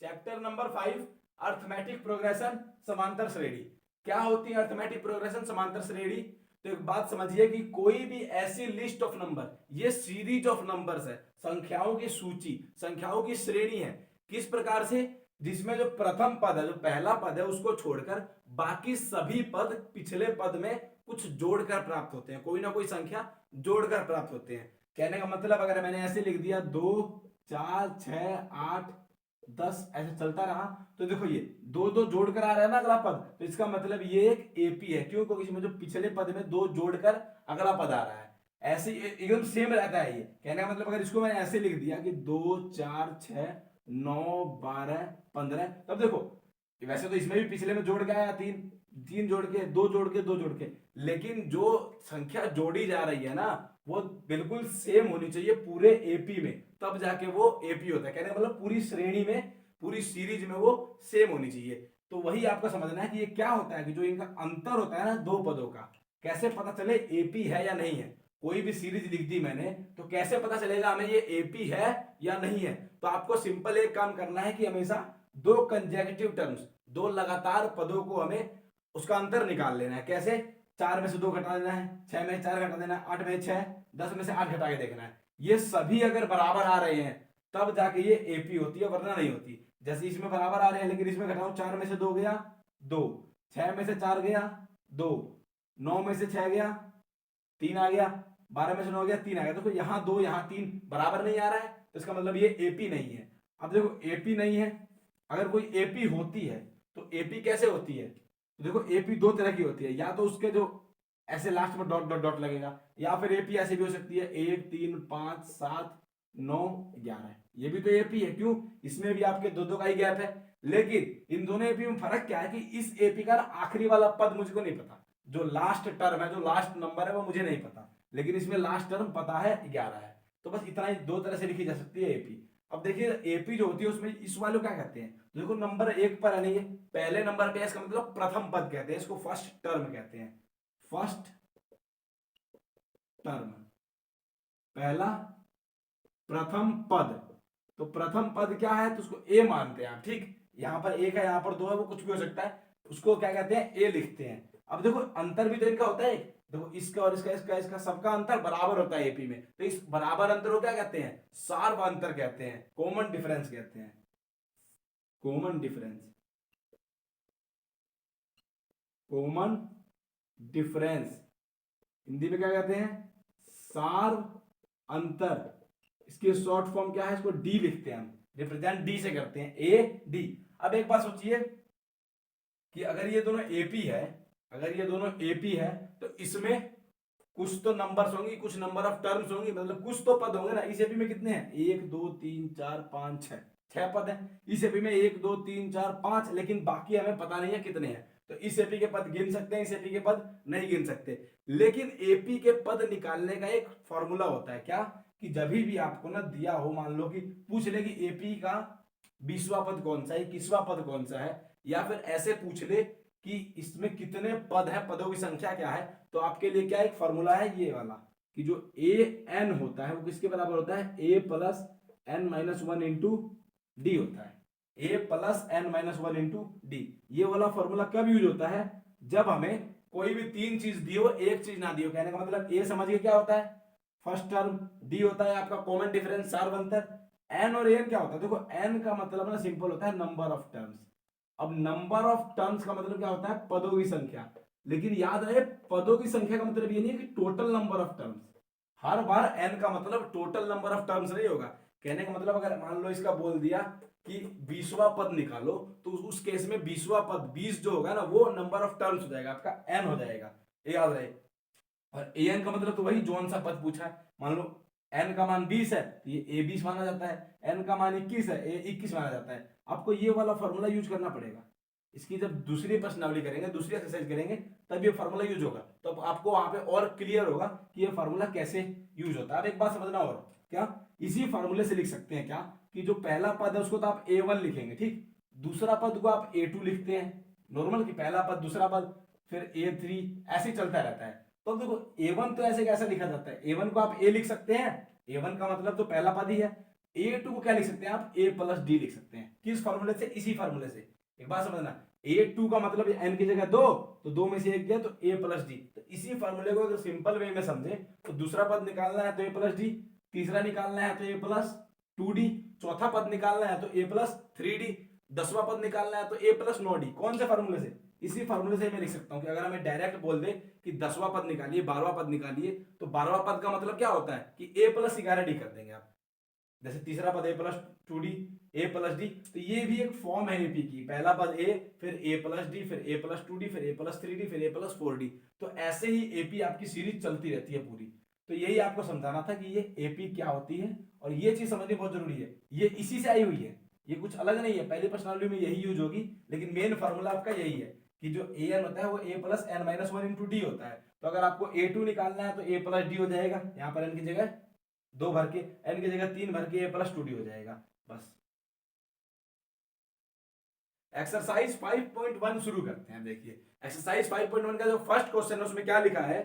Chapter number 5 arithmetic progression समांतर श्रेणी। क्या होती है अर्थमेटिक प्रोग्रेशन समांतर श्रेणी? तो एक बात समझिए कि कोई भी ऐसी लिस्ट ऑफ नंबर, ये सीरीज ऑफ नंबर्स है, संख्याओं की सूची, संख्याओं की श्रेणी है। किस प्रकार से? जिसमें जो प्रथम पद है, जो पहला पद है, उसको छोड़कर बाकी सभी पद पिछले पद में कुछ जोड़कर प्राप्त होते हैं, कोई ना कोई संख्या जोड़कर प्राप्त होते हैं। कहने का मतलब अगर मैंने ऐसे लिख दिया 2 4 6 8 10 ऐसे चलता रहा, तो देखो ये दो दो जोड़कर आ रहा है ना अगला पद, तो इसका मतलब ये एक एपी है। क्यों? क्योंकि इसमें जो पिछले पद में दो जोड़कर अगला पद आ रहा है, ऐसे एकदम सेम रहता है ये। कहने का मतलब अगर इसको मैंने ऐसे लिख दिया कि 2 4 6 9 12 15, तब देखो वैसे तो इसमें भी पिछले में जोड़ के आया तीन, तीन जोड़ के दो जोड़ के दो जोड़ के, लेकिन जो संख्या जोड़ी जा रही है ना वो बिल्कुल सेम होनी चाहिए पूरे एपी में, तब जाके वो एपी होता है। कहने का मतलब पूरी श्रेणी में, पूरी सीरीज में वो सेम होनी चाहिए। तो वही आपको समझना है कि ये क्या होता है कि जो इनका अंतर होता है ना दो पदों का, कैसे पता चले एपी है या नहीं है। कोई भी सीरीज लिख दी मैंने, तो कैसे पता चलेगा हमें ये एपी है या नहीं है? तो आपको सिंपल एक काम करना है कि हमेशा दो कंजेक्टिव टर्म्स, दो लगातार पदों को हमें उसका अंतर निकाल लेना है। कैसे? 4 में से 2 घटा देना है, 6 में 4 घटा देना है, 8 में 6, 10 में से 8 घटा के देखना है। ये सभी अगर बराबर आ रहे हैं तब जाके ये एपी होती है, वरना नहीं होती। जैसे इसमें बराबर आ रहे हैं, लेकिन इसमें घटाओ, 4 में से 2 गया 2, 6 में से 4 गया 2, 9 में से 6 गया 3 आ गया, 12 में से 9 गया 3 आ गया। देखो यहाँ 2 यहाँ 3 बराबर नहीं आ रहा है, तो इसका मतलब ये एपी नहीं है। अब देखो एपी नहीं है, अगर कोई एपी होती है तो एपी कैसे होती है? तो देखो एपी दो तरह की होती है, या तो उसके जो ऐसे लास्ट में डॉट डॉट डॉट लगेगा, या फिर एपी ऐसे भी हो सकती है 1 3 5 7 9 11, ये भी तो एपी है। क्यों? इसमें भी आपके दो दो का ही गैप है। लेकिन इन दोनों एपी में फर्क क्या है कि इस एपी का आखिरी वाला पद मुझको नहीं पता, जो लास्ट टर्म है, जो लास्ट नंबर है वो मुझे नहीं पता, लेकिन इसमें लास्ट टर्म पता है 11 है। तो बस इतना ही, दो तरह से लिखी जा सकती है एपी। अब देखिए एपी जो होती है उसमें इस वाले क्या कहते हैं, देखो नंबर एक पर है नहीं है, पहले नंबर पे, इसका मतलब प्रथम पद कहते हैं, इसको फर्स्ट टर्म कहते हैं। फर्स्ट टर्म, पहला प्रथम पद। तो प्रथम पद क्या है? तो उसको ए मानते हैं आप, ठीक। यहां पर एक है, यहां पर दो है, वो कुछ भी हो सकता है, उसको क्या कहते हैं? ए लिखते हैं। अब देखो अंतर भी तो इनका होता है, देखो इसका और इसका इसका इसका सबका अंतर बराबर होता है एपी में, तो इस बराबर अंतर को क्या कहते हैं? सार्व अंतर कहते हैं, कॉमन डिफरेंस कहते हैं, common difference, common difference Hindi में क्या कहते हैं? सार्व अंतर। इसकी शॉर्ट फॉर्म क्या है? इसको डी लिखते हैं हम, रिप्रेजेंट डी से करते हैं, ए डी। अब एक बात सोचिए कि अगर ये दोनों एपी है, अगर ये दोनों एपी है, तो इसमें कुछ तो नंबर्स होंगी, कुछ नंबर ऑफ टर्म्स होंगी, मतलब कुछ तो पद होंगे ना। इस एपी में कितने हैं? 1 2 3 4 5 6, 6 पद है। इस एपी में 1 2 3 4 5, लेकिन बाकी हमें पता नहीं है कितने हैं। तो इस एपी के पद गिन सकते हैं, इस एपी के पद नहीं गिन सकते। लेकिन एपी के पद निकालने का एक फॉर्मूला होता है, क्या? कि जब भी आपको ना दिया हो, मान लो कि पूछ ले कि एपी का 20वां पद कौन सा है, 21वां पद कौन सा है, या फिर ऐसे पूछ ले कि इसमें कितने पद है, पदों की संख्या क्या है, तो आपके लिए क्या एक फॉर्मूला है ये वाला, कि जो ए एन होता है वो किसके बराबर होता है? A plus N minus one into D होता है, A plus N minus one into D. ये वाला फॉर्मूला कब यूज होता है? जब हमें कोई भी तीन चीज दी हो, एक चीज ना दी हो। कहने का मतलब ए समझिए क्या होता है? First term. डी होता है आपका कॉमन डिफरेंस, सार्व अंतर। एन और एन क्या होता है? देखो एन का मतलब ना सिंपल होता है नंबर ऑफ टर्म्स। अब नंबर ऑफ टर्म्स का मतलब क्या होता है? पदों की संख्या। लेकिन याद रहे, पदों की संख्या का मतलब ये नहीं है कि टोटल नंबर ऑफ टर्म्स। हर बार एन का मतलब टोटल नंबर ऑफ टर्म्स नहीं होगा। कहने का मतलब अगर मान लो इसका बोल दिया कि 20वां पद निकालो, तो उस केस में 20वां पद, 20 जो होगा ना, वो नंबर ऑफ टर्म्स हो जाएगा, आपका एन हो जाएगा। ये याद रहे। और ए एन का मतलब तो वही जोन सा पद पूछा है। मान लो एन का मान 20 है, तो ये ए 20 माना जाता है। एन का मान 21 है, ए 21 माना जाता है। आपको ये वाला फॉर्मूला यूज करना पड़ेगा। इसकी जब दूसरी प्रश्नावली करेंगे, दूसरी एक्सरसाइज करेंगे, तब ये फॉर्मूला यूज होगा, तो आपको वहां पे और क्लियर होगा कि ये फॉर्मूला कैसे यूज होता है। अब एक बात समझना, और क्या इसी फॉर्मूले से लिख सकते हैं क्या, कि जो पहला पद है उसको तो आप a1 लिखेंगे, ठीक। दूसरा पद को आप a2 लिखते हैं नॉर्मल, कि पहला पद दूसरा पद फिर a3, ऐसे ही चलता रहता है। तो देखो a1 तो ऐसे कैसे लिखा जाता है? a1 को आप a लिख सकते हैं, a1 का मतलब तो पहला पद ही है। A2 को क्या लिख सकते हैं आप, A प्लस डी लिख सकते हैं। किस फॉर्मूले से, इसी फॉर्मूले से। एक बात समझना, A2 का मतलब n की जगह 2, तो 2 में से 1 गया तो A प्लस डी। तो इसी फॉर्मूले को अगर सिंपल वे में समझे तो दूसरा पद निकालना है तो A प्लस डी, तीसरा निकालना है तो A प्लस 2D, चौथा पद निकालना है तो A प्लस 3D, 10वां पद निकालना है तो A प्लस 9D। कौन से फॉर्मूले से, इसी फॉर्मूले से मैं लिख सकता हूं कि अगर हमें डायरेक्ट बोल दे कि 10वां पद निकालिए, 12वां पद निकालिए, तो 12वां पद का मतलब क्या होता है कि A प्लस 11D कर देंगे आप। जैसे तीसरा पद A plus 2D, A plus D, तो ये भी एक फॉर्म है एपी की। पहला पद A, फिर A प्लस डी, फिर A प्लस 2D, फिर A प्लस 3D, फिर A प्लस 4D। तो ऐसे ही एपी आपकी सीरीज चलती रहती है पूरी। तो यही आपको समझाना था कि ये एपी क्या होती है, और ये चीज समझनी बहुत जरूरी है। ये इसी से आई हुई है, ये कुछ अलग नहीं है। पहली पर्सनालिटी में यही यूज होगी, लेकिन मेन फॉर्मूला आपका यही है कि जो ए एन होता है वो A plus n minus 1 into D होता है। तो अगर आपको A2 निकालना है तो A प्लस डी हो जाएगा, यहाँ पर n की जगह 2 भर के, n की जगह 3 भर के A प्लस 2D हो जाएगा। बस एक्सरसाइज 5.1 शुरू करते हैं। देखिए एक्सरसाइज 5.1 का जो फर्स्ट क्वेश्चन है उसमें क्या लिखा है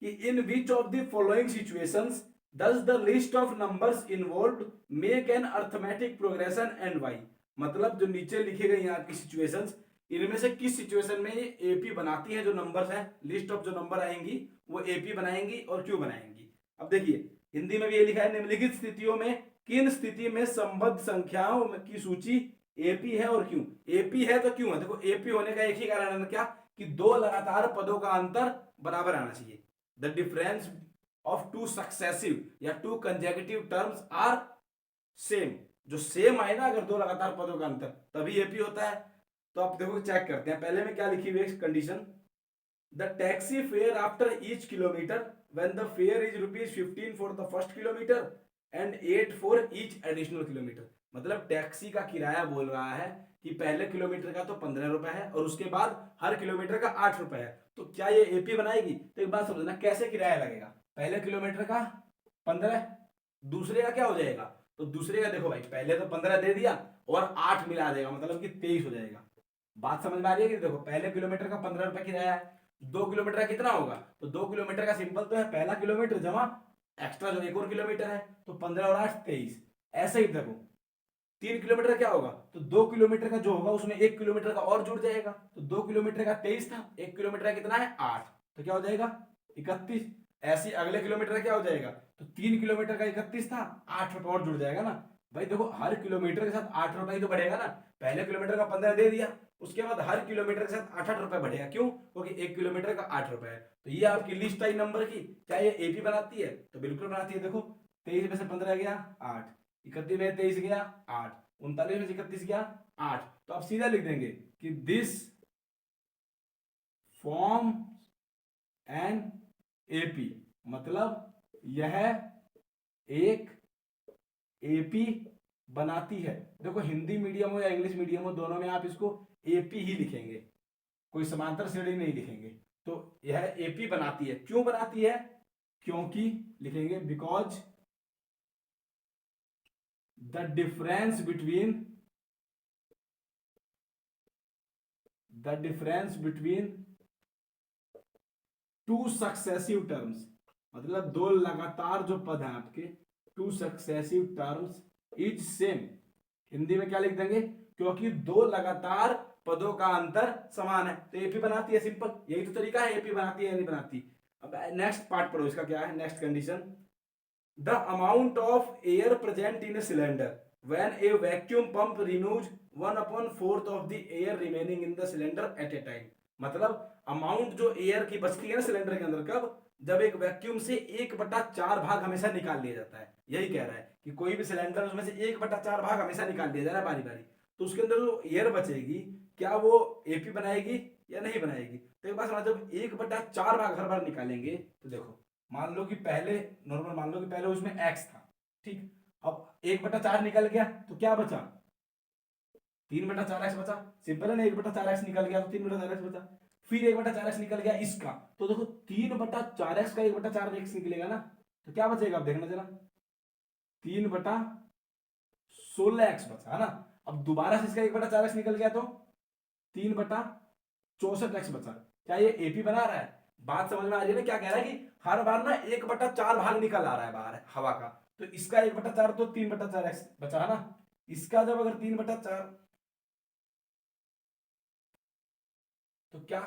कि in which of the following situations does the list of numbers involved make an arithmetic progression and why. मतलब जो नीचे लिखे गए यहाँ की सिचुएशंस, इनमें से किस सिचुएशन में ये एपी बनाती है, जो नंबर्स हैं, लिस्ट ऑफ जो नंबर आएंगी वो एपी बनाएंगी और क्यों बनाएंगी। अब देखिए हिंदी में भी ये लिखा है, निम्नलिखित स्थितियों में किन स्थिति में संबद्ध संख्याओं की सूची एपी है और क्यों। एपी है तो क्यों है, देखो एपी होने का एक ही कारण है, क्या, कि दो लगातार पदों का अंतर बराबर आना चाहिए। The difference of two successive या two consecutive terms are same. जो सेम आए ना अगर दो लगातार पदों का अंतर, तभी एपी होता है। तो आप देखो चेक करते हैं, पहले में क्या लिखी हुई है condition, the taxi fare after each kilometre when the fare is ₹15 for the first kilometer and 8 for each additional kilometer। मतलब टैक्सी का किराया बोल रहा है कि पहले किलोमीटर का तो 15 रुपए है और उसके बाद हर किलोमीटर का 8 रुपए है। तो क्या ये एपी बनाएगी, तो एक बात समझना, कैसे किराया लगेगा, पहले किलोमीटर का 15, दूसरे का क्या हो जाएगा, तो दूसरे का देखो भाई पहले तो 15 दे दिया और 8 मिला देगा, मतलब कि 23 हो जाएगा। बात समझ में आ रही है कि देखो पहले किलोमीटर का 15 रुपए किराया है, 2 किलोमीटर का कितना होगा, तो 2 किलोमीटर का सिंपल तो है पहला किलोमीटर जमा एक्स्ट्रा जो एक और किलोमीटर है, तो 15 और 8 23। ऐसे ही देखो 3 किलोमीटर क्या होगा, तो 2 किलोमीटर का जो होगा उसमें 1 किलोमीटर का और जुड़ जाएगा, तो 2 किलोमीटर का 23 था, 1 किलोमीटर का कितना है 8, तो क्या हो जाएगा 31। ऐसे अगले किलोमीटर का क्या हो जाएगा, तो 3 किलोमीटर का 31 था, 8 रुपए और जुड़ जाएगा ना। भाई देखो हर किलोमीटर के साथ 8 रुपए ही तो बढ़ेगा ना। पहले किलोमीटर का 15 दे दिया, उसके बाद हर किलोमीटर के साथ 8 रुपए बढ़ेगा, क्यों, क्योंकि 1 किलोमीटर का 8 रुपए है। तो ये आपकी लिस्ट आई नंबर की, क्या ये एपी बनाती है, तो बिल्कुल बनाती है। देखो 23 में से 15 गया 8, 31 में 23 गया 8, 39 में से 31 गया 8। तो आप सीधा लिख देंगे कि दिस फॉर्म एन एपी, मतलब यह एक एपी बनाती है। देखो हिंदी मीडियम हो या इंग्लिश मीडियम हो, दोनों में आप इसको एपी ही लिखेंगे, कोई समांतर श्रेणी नहीं लिखेंगे। तो यह एपी बनाती है, क्यों बनाती है, क्योंकि लिखेंगे because the difference between two successive terms, मतलब दो लगातार जो पद हैं आपके, two successive terms is same. Hindi में क्या लिख देंगे, क्योंकि दो लगातार पदों का अंतर समान है, तो एपी बनाती है। सिंपल यही तो तरीका है, एपी बनाती है या नहीं बनाती। अब नेक्स्ट पार्ट पढ़ो, इसका क्या है next condition, the amount of air present in a cylinder when A vacuum pump removes 1/4 of the air remaining in the cylinder eight A time. मतलब अमाउंट जो एयर की बचती है ना सिलेंडर के अंदर, कब, जब एक वैक्यूम से 1/4 भाग हमेशा निकाल लिया जाता है। यही कह रहा है कि कोई भी सिलेंडर उसमें से 1/4 भाग हमेशा निकाल लिया जा रहा है बारी बारी, तो उसके अंदर जो एयर बचेगी क्या वो एपी बनाएगी या नहीं बनाएगी। तो एक बात समझ, जब 1/4 भाग हर बार निकालेंगे, तो देखो मान लो कि पहले नॉर्मल मान लो कि पहले उसमें एक्स था, ठीक, अब 1/4 निकल गया तो क्या बचा, 3/4x बचा। सिंपल है ना, 1/4x निकल गया तो 3/4x बचा। फिर 1/4x निकल गया इसका, तो देखो 3/4x का 1/4x निकलेगा ना, तो क्या बचेगा, अब देखना जरा, 3/16x बचा ना। अब दोबारा से इसका 1/4x निकल गया तो 3/64x बचा। क्या ये एपी बना रहा है, बात समझ में आ रही है ना, क्या कह रहा है कि हर बार ना 1/4 भाग निकल आ रहा है बाहर हवा का, तो इसका 1/4 तो 3/4x बचा ना। इसका जब अगर 3/4 तो क्या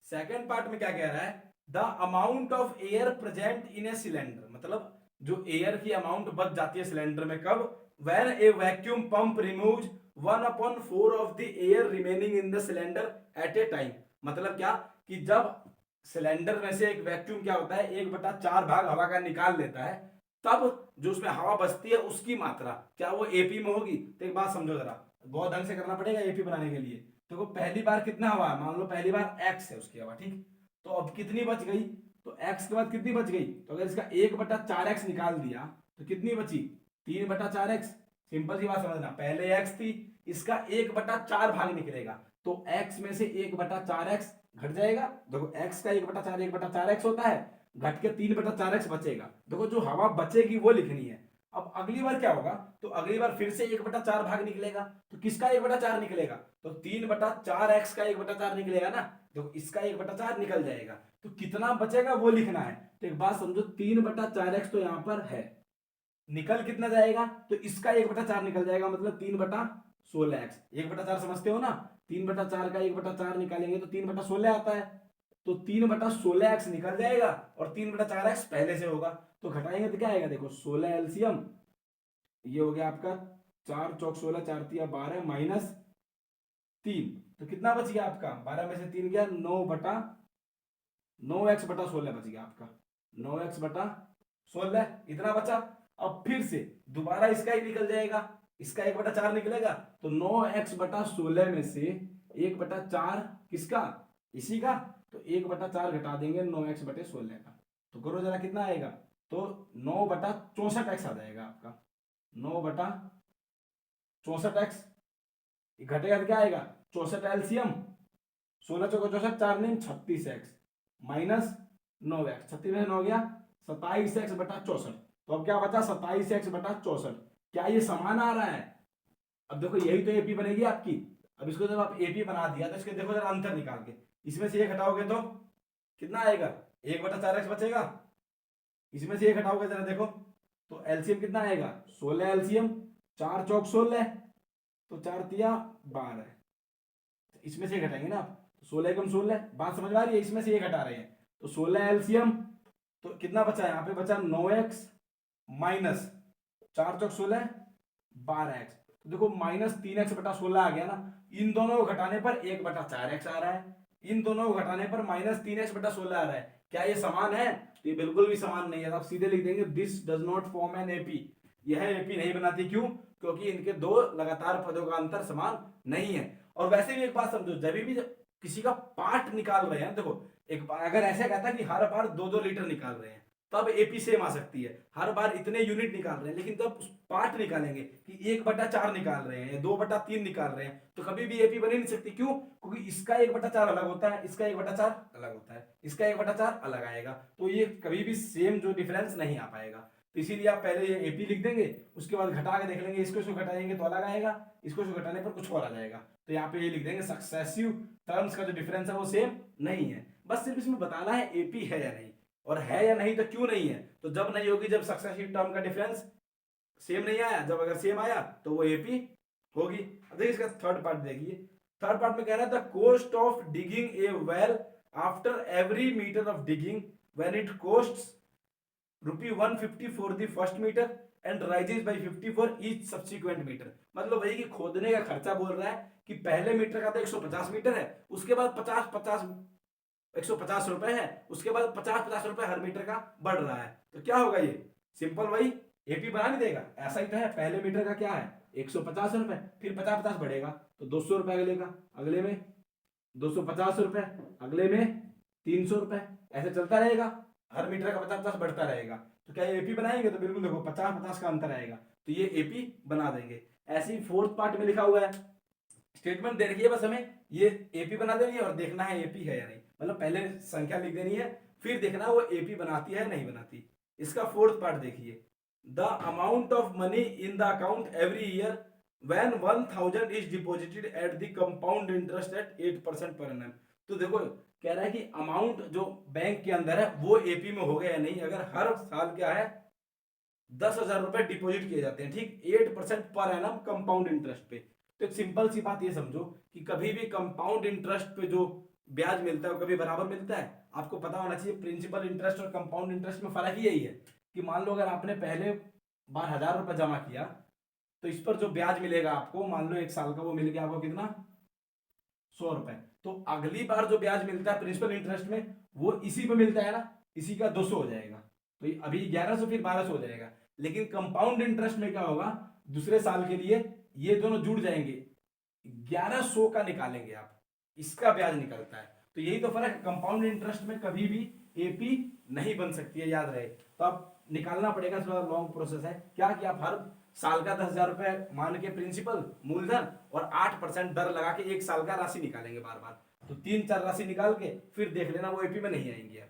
सेकेंड पार्ट में क्या कह रहा है, the amount of air present in a cylinder, मतलब जो एयर की अमाउंट बच जाती है सिलेंडर में कब, when A vacuum pump removes 1/4 of the air remaining in the cylinder eight A time. मतलब क्या कि जब सिलेंडर में से एक वैक्यूम क्या होता है 1/4 भाग हवा का निकाल लेता है, तब जो उसमें हवा बचती है उसकी मात्रा क्या वो एपी में होगी। तो एक बात समझो जरा, बहुत ढंग से करना पड़ेगा एपी बनाने के लिए। देखो पहली बार कितना हवा है, मान लो पहली बार एक्स है उसकी हवा, ठीक। तो अब कितनी बच गई, तो एक्स के बाद कितनी बच गई, तो अगर इसका 1/4x निकाल दिया तो कितनी बची 3/4x। सिंपल सी बात समझना, पहले एक्स थी, इसका 1/4 भाग निकलेगा, तो एक्स में से 1/4x घट जाएगा। देखो एक्स का 1/4 1/4x होता है, घट के 3/4x बचेगा। देखो जो हवा बचेगी वो लिखनी है। अब अगली बार क्या होगा, तो अगली बार फिर से 1/4 भाग निकलेगा, तो किसका 1/4 निकलेगा, तो 3/4x का 1/4 निकलेगा ना। तो इसका 1/4 निकल जाएगा, तो कितना बचेगा वो लिखना है। तो एक बात समझो, 3/4x तो यहां पर है, निकल कितना जाएगा, तो इसका 1/4 निकल जाएगा, मतलब 3/16x। 1/4 समझते हो ना, 3/4 का 1/4 निकालेंगे तो 3/16 आता है, तो 3/16x निकल जाएगा और 3/4x पहले से होगा। तो घटाएंगे तो क्या आएगा, देखो 16 एलसीएम, ये हो गया आपका 4 चौक 16, 4 तिया 12 माइनस 3, तो कितना बच गया आपका, 12 में से 3 गया 9x/16 बच गया आपका, 9x/16 इतना बचा। अब फिर से दोबारा इसका ही निकल जाएगा, इसका 1/4 निकलेगा, तो 9x/16 में से 1/4 किसका, इसी का, तो 1/4 घटा देंगे 9x/16 का, तो करो जरा कितना आएगा, तो 9/64x आ जाएगा आपका, 9/64x। घटेगा तो क्या आएगा, 64 एलसीएम, 16 चौको 64, 4 नहीं 36x माइनस 9x, 36 में 9 गया 27x/64। तो अब क्या बचा 27x/64, क्या ये समान आ रहा है। अब देखो यही तो एपी बनेगी आपकी। अब इसको जब आप एपी बना दिया तो इसके देखो जरा अंतर निकाल के, इसमें से ये घटाओगे तो कितना आएगा, 1/4x बचेगा, इसमें से ये घटाओगे जरा देखो, तो एलसीएम कितना आएगा 16 एलसीएम, 4 चौक 16, तो 4 तिया 12, इसमें से घटाएंगे ना आप, तो 16 एकम 16, बात समझ में आ रही है, इसमें से ये घटा रहे हैं, तो 16 एलसीएम, तो कितना बचा यहाँ पे बचा 9x माइनस 4 चौक 16 12x, तो देखो -3x/16 आ गया ना। इन दोनों को घटाने पर 1/4x आ रहा है, इन दोनों को घटाने पर -3x/16 आ रहा है, क्या ये समान है, तो ये बिल्कुल भी समान नहीं है। आप सीधे लिख देंगे this does not form an AP, यह एपी नहीं बनाती, क्यों, क्योंकि इनके दो लगातार पदों का अंतर समान नहीं है। और वैसे भी एक बात समझो, जब भी किसी का पार्ट निकाल रहे हैं, देखो एक बार अगर ऐसा कहता है कि हर बार 2-2 लीटर निकाल रहे हैं, तब एपी सेम आ सकती है, हर बार इतने यूनिट निकाल रहे हैं। लेकिन जब पार्ट निकालेंगे कि 1/4 निकाल रहे हैं या 2/3 निकाल रहे हैं, तो कभी भी एपी बन ही नहीं सकती, क्यों, क्योंकि इसका 1/4 अलग होता है, इसका 1/4 अलग होता है, इसका 1/4 अलग आएगा, तो ये कभी भी सेम जो डिफरेंस नहीं आ पाएगा। तो इसीलिए आप पहले ये एपी लिख देंगे, उसके बाद घटा के देख लेंगे, इसको घटाएंगे तो अलग आएगा, इसको घटाने पर कुछ और आ जाएगा। तो यहाँ पे ये लिख देंगे सक्सेसिव टर्म्स का जो डिफरेंस है वो सेम नहीं है। बस सिर्फ इसमें बताना है एपी है या नहीं, और है या नहीं तो क्यों नहीं है, तो जब नहीं होगी जब सक्सेसिव टर्म का डिफरेंस सेम नहीं आया, जब अगर सेम आया तो वो एपी होगी। अब देखिए इसका थर्ड पार्ट देखिए, थर्ड पार्ट में कह रहा है the cost of digging a well after every metre of digging when it costs ₹150 for the first metre and rises by 50 for each subsequent metre. मतलब वही कि खोदने का खर्चा बोल रहा है कि पहले मीटर का तो 150 मीटर है, उसके बाद 150 रुपए है, उसके बाद 50 रुपए हर मीटर का बढ़ रहा है, तो क्या होगा, ये सिंपल वही एपी बना नहीं देगा, ऐसा ही तो है। पहले मीटर का क्या है 150 रुपए, फिर 50 बढ़ेगा तो 200 रुपए अगले का, अगले में 250 रुपए, अगले में 300 रुपए, ऐसे चलता रहेगा, हर मीटर का 50 बढ़ता रहेगा। तो क्या ये एपी बनाएंगे, तो बिल्कुल देखो 50 का अंतर आएगा, तो ये एपी बना देंगे। ऐसे ही फोर्थ पार्ट में लिखा हुआ है, स्टेटमेंट दे रखी है, बस हमें ये एपी बना देनी है और देखना है एपी है या नहीं, मतलब पहले संख्या लिख देनी है, फिर देखना वो एपी बनाती है नहीं बनाती। इसका फोर्थ पार्ट देखिए, the amount of money in the account every year when 1000 is deposited at the compound interest eight 8% per annum. तो देखो कह रहा है कि अमाउंट जो बैंक के अंदर है वो एपी में हो गया या नहीं, अगर हर साल क्या है 10,000 रुपए डिपॉजिट किए जाते हैं, ठीक, 8% पर एनम कंपाउंड इंटरेस्ट पे। तो एक सिंपल सी बात ये समझो कि कभी भी कंपाउंड इंटरेस्ट पे जो ब्याज मिलता है वो कभी बराबर मिलता है। आपको पता होना चाहिए प्रिंसिपल इंटरेस्ट और कंपाउंड इंटरेस्ट में फर्क ही यही है कि मान लो अगर आपने पहले बार 1,000 रुपए जमा किया तो इस पर जो ब्याज मिलेगा आपको, मान लो 1 साल का, वो मिल गया आपको कितना, 100 रुपए। तो अगली बार जो ब्याज मिलता है प्रिंसिपल इंटरेस्ट में वो इसी पे मिलता है ना, इसी का 200 हो जाएगा। तो अभी 1100 फिर 1200 हो जाएगा। लेकिन कंपाउंड इंटरेस्ट में क्या होगा, दूसरे साल के लिए ये दोनों जुड़ जाएंगे, 1100 का निकालेंगे आप, इसका ब्याज निकलता है। तो यही तो फर्क है, कंपाउंड इंटरेस्ट में कभी भी एपी नहीं बन सकती है, याद रहे। तो आप निकालना पड़ेगा, थोड़ा लॉन्ग प्रोसेस है। क्या कि आप हर साल का 10,000 रुपए मान के प्रिंसिपल मूलधन और 8% दर लगा के 1 साल का राशि निकालेंगे बार बार। तो 3-4 राशि निकाल के फिर देख लेना, वो एपी में नहीं आएंगी आप।